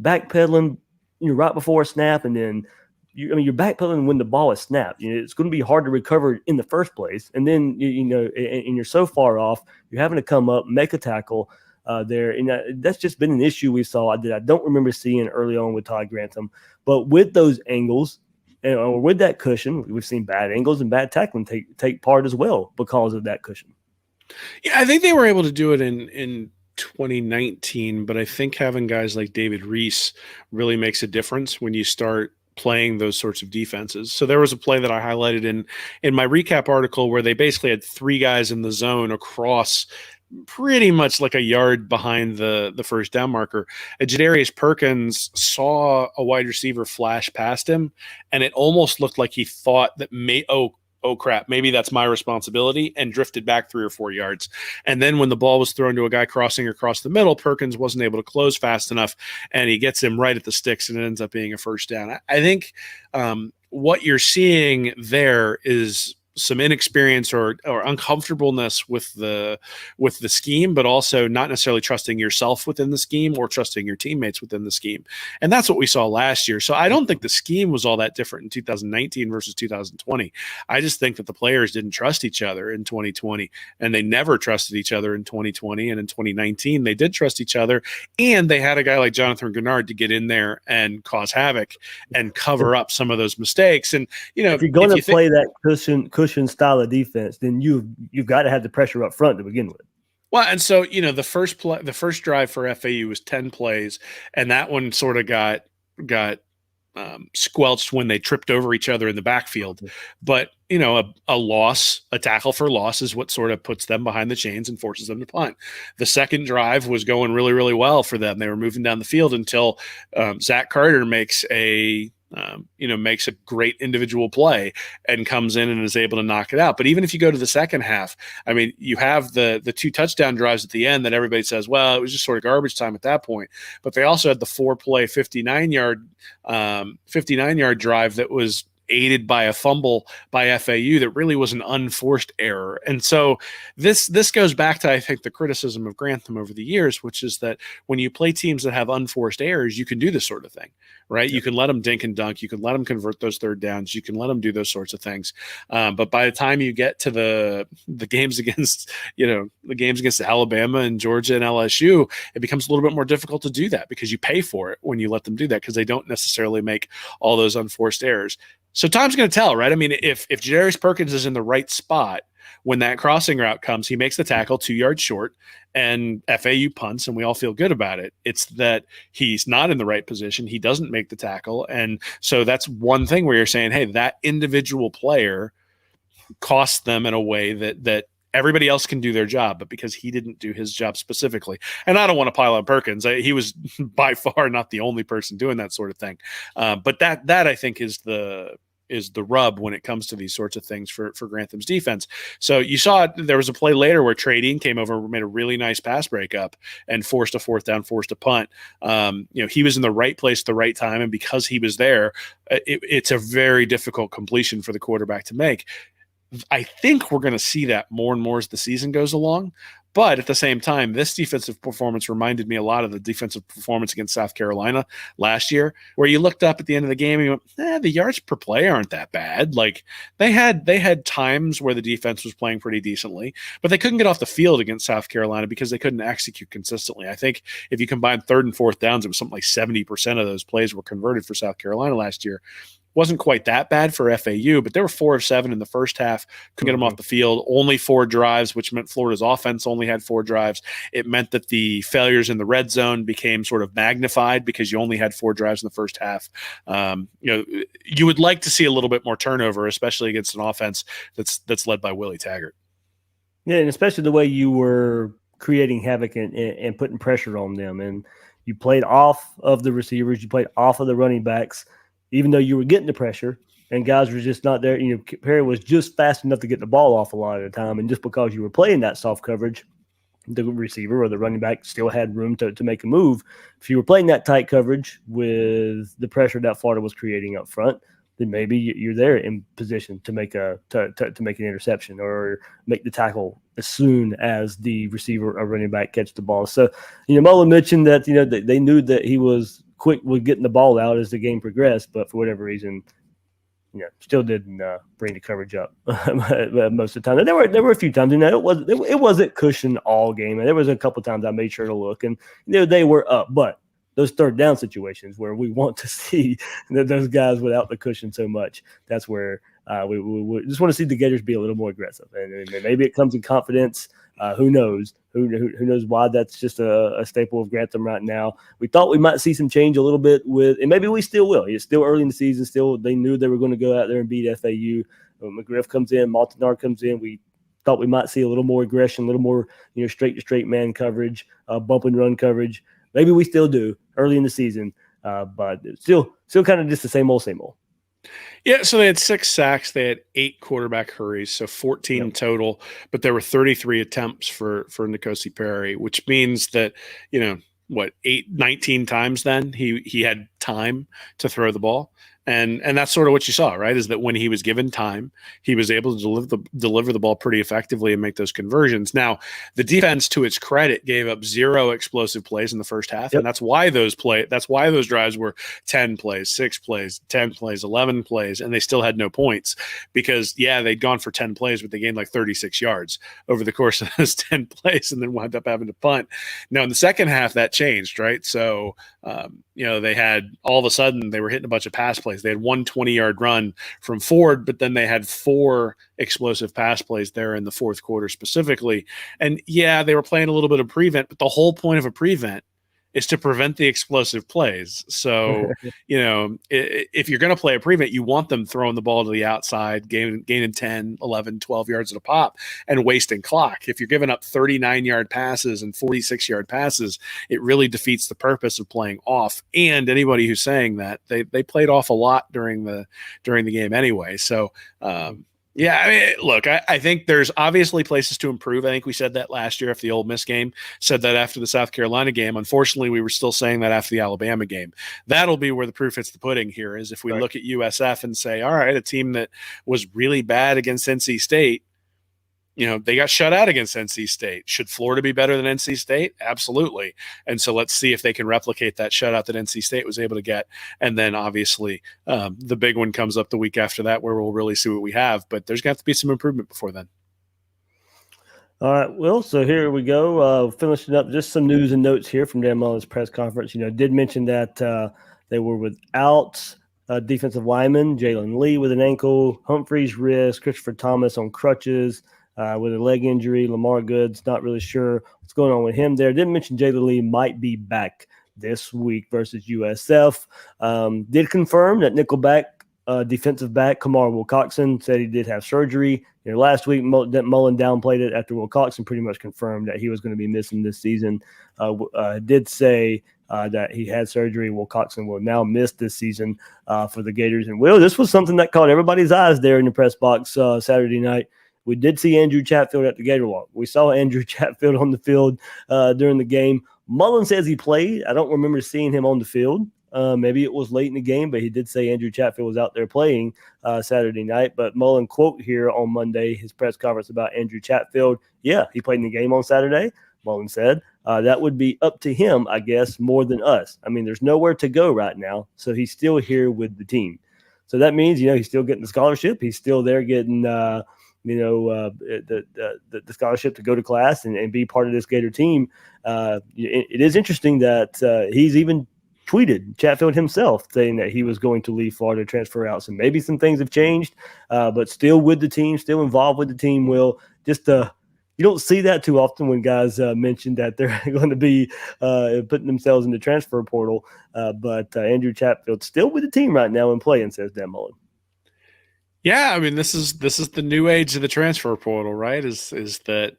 backpedaling, right before a snap, and then you're backpedaling when the ball is snapped. It's going to be hard to recover in the first place, and then and you're so far off, you're having to come up, make a tackle there, and that's just been an issue we saw that I don't remember seeing early on with Todd Grantham. But with those angles, or with that cushion, we've seen bad angles and bad tackling take part as well because of that cushion. Yeah, I think they were able to do it in 2019, but I think having guys like David Reese really makes a difference when you start playing those sorts of defenses. So there was a play that I highlighted in my recap article where they basically had 3 guys in the zone across pretty much like a yard behind the first down marker. Jadarius Perkins saw a wide receiver flash past him, and it almost looked like he thought that oh crap, maybe that's my responsibility, and drifted back 3 or 4 yards. And then when the ball was thrown to a guy crossing across the middle, Perkins wasn't able to close fast enough, and he gets him right at the sticks, and it ends up being a first down. I think what you're seeing there is some inexperience or uncomfortableness with the scheme, but also not necessarily trusting yourself within the scheme or trusting your teammates within the scheme. And that's what we saw last year. So I don't think the scheme was all that different in 2019 versus 2020. I just think that the players didn't trust each other in 2020, and they never trusted each other in 2020. And in 2019, they did trust each other, and they had a guy like Jonathan Gennard to get in there and cause havoc and cover up some of those mistakes. And, if you're going to play that cushion style of defense, then you've got to have the pressure up front to begin with. Well, and so the first drive for FAU was 10 plays, and that one sort of got squelched when they tripped over each other in the backfield. But, you know, a tackle for loss is what sort of puts them behind the chains and forces them to punt. The second drive was going really, really well for them. They were moving down the field until Zach Carter makes a great individual play and comes in and is able to knock it out. But even if you go to the second half, I mean, you have the 2 touchdown drives at the end that everybody says, well, it was just sort of garbage time at that point. But they also had the 4-play 59-yard drive that was aided by a fumble by FAU that really was an unforced error. And so this goes back to, I think, the criticism of Grantham over the years, which is that when you play teams that have unforced errors, you can do this sort of thing, right? Yeah. You can let them dink and dunk. You can let them convert those third downs. You can let them do those sorts of things. But by the time you get to the games against, Alabama and Georgia and LSU, it becomes a little bit more difficult to do that because you pay for it when you let them do that because they don't necessarily make all those unforced errors. So time's going to tell, right? I mean, if Jadarius Perkins is in the right spot when that crossing route comes, he makes the tackle 2 yards short and FAU punts and we all feel good about it. It's that he's not in the right position. He doesn't make the tackle. And so that's one thing where you're saying, hey, that individual player costs them in a way that everybody else can do their job, but because he didn't do his job specifically. And I don't want to pile on Perkins. He was by far not the only person doing that sort of thing. But that I think is the rub when it comes to these sorts of things for Grantham's defense. So you saw there was a play later where Trey Dean came over, made a really nice pass breakup and forced a 4th down, forced a punt. He was in the right place at the right time. And because he was there, it's a very difficult completion for the quarterback to make. I think we're going to see that more and more as the season goes along. But at the same time, this defensive performance reminded me a lot of the defensive performance against South Carolina last year, where you looked up at the end of the game and you went, the yards per play aren't that bad. Like they had times where the defense was playing pretty decently, but they couldn't get off the field against South Carolina because they couldn't execute consistently. I think if you combine 3rd and 4th downs, it was something like 70% of those plays were converted for South Carolina last year. Wasn't quite that bad for FAU, but they were 4 of 7 in the first half. Couldn't get them off the field. Only 4 drives, which meant Florida's offense only had 4 drives. It meant that the failures in the red zone became sort of magnified because you only had 4 drives in the first half. You would like to see a little bit more turnover, especially against an offense that's led by Willie Taggart. Yeah, and especially the way you were creating havoc and putting pressure on them. And you played off of the receivers. You played off of the running backs. Even though you were getting the pressure and guys were just not there, Perry was just fast enough to get the ball off a lot of the time. And just because you were playing that soft coverage, the receiver or the running back still had room to make a move. If you were playing that tight coverage with the pressure that Florida was creating up front, then maybe you're there in position to make to make an interception or make the tackle as soon as the receiver or running back catch the ball. So, Mullen mentioned that, they knew that he was quick with getting the ball out as the game progressed, but for whatever reason, still didn't bring the coverage up most of the time. And there were a few times, it wasn't cushion all game, and there was a couple times I made sure to look, and they were up, but those 3rd down situations where we want to see those guys without the cushion so much, that's where we just want to see the Gators be a little more aggressive, and maybe it comes in confidence. Who knows? Who knows why that's just a staple of Grantham right now. We thought we might see some change a little bit and maybe we still will. It's still early in the season. Still, they knew they were going to go out there and beat FAU. McGriff comes in, Maltanar comes in. We thought we might see a little more aggression, a little more straight to straight man coverage, bump and run coverage. Maybe we still do early in the season, but still kind of just the same old, same old. Yeah, so they had 6 sacks. They had 8 quarterback hurries, so 14 total. But there were 33 attempts for N'Kosi Perry, which means that 19 times then he had time to throw the ball. And that's sort of what you saw, right? Is that when he was given time, he was able to deliver the ball pretty effectively and make those conversions. Now, the defense, to its credit, gave up 0 explosive plays in the first half, and that's why those drives were 10 plays, 6 plays, 10 plays, 11 plays, and they still had no points because they'd gone for 10 plays, but they gained like 36 yards over the course of those 10 plays, and then wound up having to punt. Now, in the second half, that changed, right? So, they had all of a sudden they were hitting a bunch of pass plays. They had 1 20-yard run from Ford, but then they had 4 explosive pass plays there in the fourth quarter specifically. And they were playing a little bit of prevent, but the whole point of a prevent is to prevent the explosive plays. So, if you're going to play a prevent, you want them throwing the ball to the outside, gaining 10, 11, 12 yards at a pop and wasting clock. If you're giving up 39-yard passes and 46-yard passes, it really defeats the purpose of playing off. And anybody who's saying that, they played off a lot during the game anyway. So, yeah, I mean, look, I think there's obviously places to improve. I think we said that last year after the Ole Miss game, said that after the South Carolina game. Unfortunately, we were still saying that after the Alabama game. That'll be where the proof hits the pudding here, is if we look at USF and say, all right, a team that was really bad against NC State, they got shut out against NC State. Should Florida be better than NC State? Absolutely. And so let's see if they can replicate that shutout that NC State was able to get. And then obviously the big one comes up the week after that, where we'll really see what we have. But there's going to have to be some improvement before then. All right, Will. So here we go. Finishing up just some news and notes here from Dan Mullen's press conference. Did mention that they were without defensive lineman, Jalen Lee with an ankle, Humphrey's wrist, Christopher Thomas on crutches, with a leg injury. Lamar Goods, not really sure what's going on with him there. Didn't mention Jalen Lee might be back this week versus USF. Did confirm that nickelback defensive back Kamar Wilcoxon said he did have surgery. Last week Mullen downplayed it after Wilcoxon pretty much confirmed that he was going to be missing this season. Did say that he had surgery. Wilcoxon will now miss this season for the Gators. And this was something that caught everybody's eyes there in the press box Saturday night. We did see Andrew Chatfield at the Gator Walk. We saw Andrew Chatfield on the field during the game. Mullen says he played. I don't remember seeing him on the field. Maybe it was late in the game, but he did say Andrew Chatfield was out there playing Saturday night. But Mullen quote here on Monday, his press conference about Andrew Chatfield. Yeah, he played in the game on Saturday, Mullen said. That would be up to him, I guess, more than us. I mean, there's nowhere to go right now, so he's still here with the team. So that means, he's still getting the scholarship. He's still there getting the scholarship to go to class and be part of this Gator team. It is interesting that he's even tweeted Chatfield himself saying that he was going to leave Florida, transfer out. So maybe some things have changed, but still with the team, still involved with the team. You don't see that too often when guys mention that they're going to be putting themselves in the transfer portal. But Andrew Chatfield still with the team right now and playing, says Dan Mullen. Yeah, I mean, this is the new age of the transfer portal, right? Is that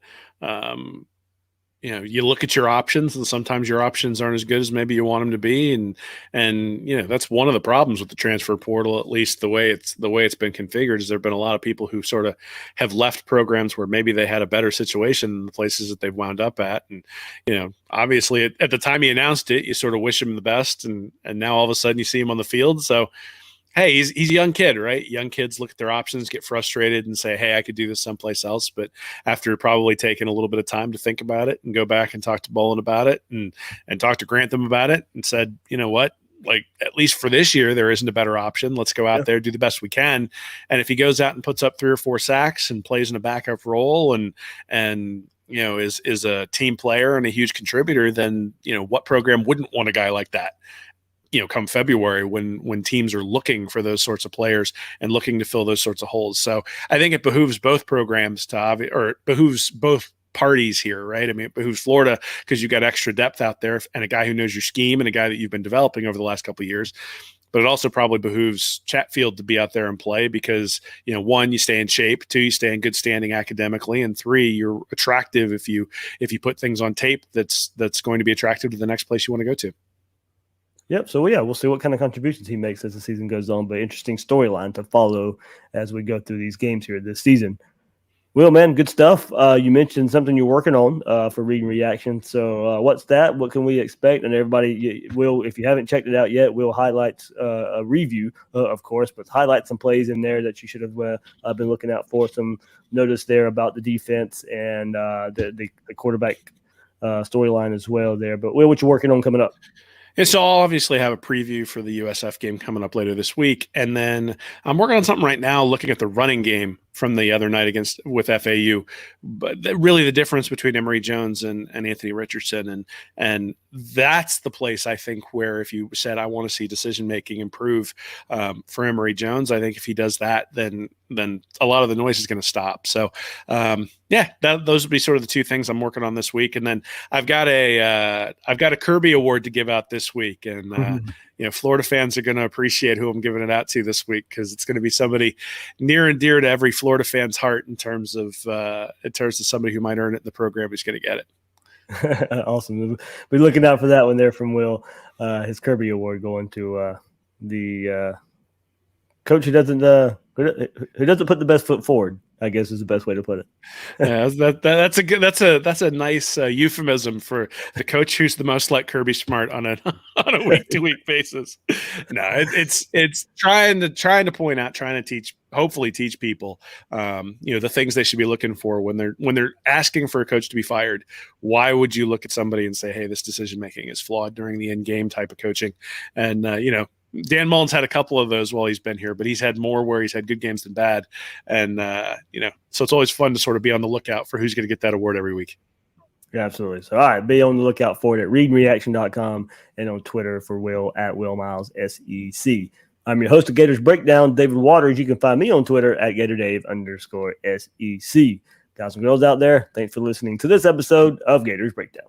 you look at your options, and sometimes your options aren't as good as maybe you want them to be, and that's one of the problems with the transfer portal. At least the way it's been configured, is there have been a lot of people who sort of have left programs where maybe they had a better situation in the places that they've wound up at, and obviously at the time he announced it, you sort of wish him the best, and now all of a sudden you see him on the field, so. Hey, he's a young kid, right? Young kids look at their options, get frustrated, and say, hey, I could do this someplace else. But after probably taking a little bit of time to think about it and go back and talk to Mullen about it and talk to Grantham about it and said, you know what? Like, at least for this year, there isn't a better option. Let's go out there, do the best we can. And if he goes out and puts up 3 or 4 sacks and plays in a backup role and is a team player and a huge contributor, then, what program wouldn't want a guy like that? Come February when teams are looking for those sorts of players and looking to fill those sorts of holes. So I think it behooves both programs it behooves both parties here, right? I mean, it behooves Florida because you got extra depth out there and a guy who knows your scheme and a guy that you've been developing over the last couple of years. But it also probably behooves Chatfield to be out there and play because, 1, you stay in shape, 2, you stay in good standing academically, and 3, you're attractive if you put things on tape that's going to be attractive to the next place you want to go to. Yep. So, we'll see what kind of contributions he makes as the season goes on. But interesting storyline to follow as we go through these games here this season. Will, man, good stuff. You mentioned something you're working on for Reading Reaction. So what's that? What can we expect? And everybody, Will, if you haven't checked it out yet, we'll highlight a review, of course, but highlight some plays in there that you should have been looking out for. Some notice there about the defense and the quarterback storyline as well there. But, Will, what you working on coming up? And so I'll obviously have a preview for the USF game coming up later this week. And then I'm working on something right now looking at the running game from the other night with FAU. But really the difference between Emory Jones and Anthony Richardson. And that's the place, I think, where if you said, I want to see decision-making improve for Emory Jones, I think if he does that, then a lot of the noise is going to stop. So those would be sort of the two things I'm working on this week. And then I've got a Kirby Award to give out this week. And, Florida fans are going to appreciate who I'm giving it out to this week, because it's going to be somebody near and dear to every Florida fan's heart in terms of somebody who might earn it in the program who's going to get it. Awesome. We'll be looking out for that one there from Will. His Kirby Award going to the coach who doesn't put the best foot forward, I guess is the best way to put it. Yeah, that's a nice euphemism for the coach who's the most like Kirby Smart on a week to week basis. No, it's trying to point out, trying to hopefully teach people, the things they should be looking for when they're asking for a coach to be fired. Why would you look at somebody and say, hey, this decision making is flawed during the end game type of coaching? And Dan Mullen's had a couple of those while he's been here, but he's had more where he's had good games than bad. And, so it's always fun to sort of be on the lookout for who's going to get that award every week. Yeah, absolutely. So, all right, be on the lookout for it at readandreaction.com and on Twitter for Will at Will Miles SEC. I'm your host of Gators Breakdown, David Waters. You can find me on Twitter at GatorDave_SEC. Guys and girls out there, thanks for listening to this episode of Gators Breakdown.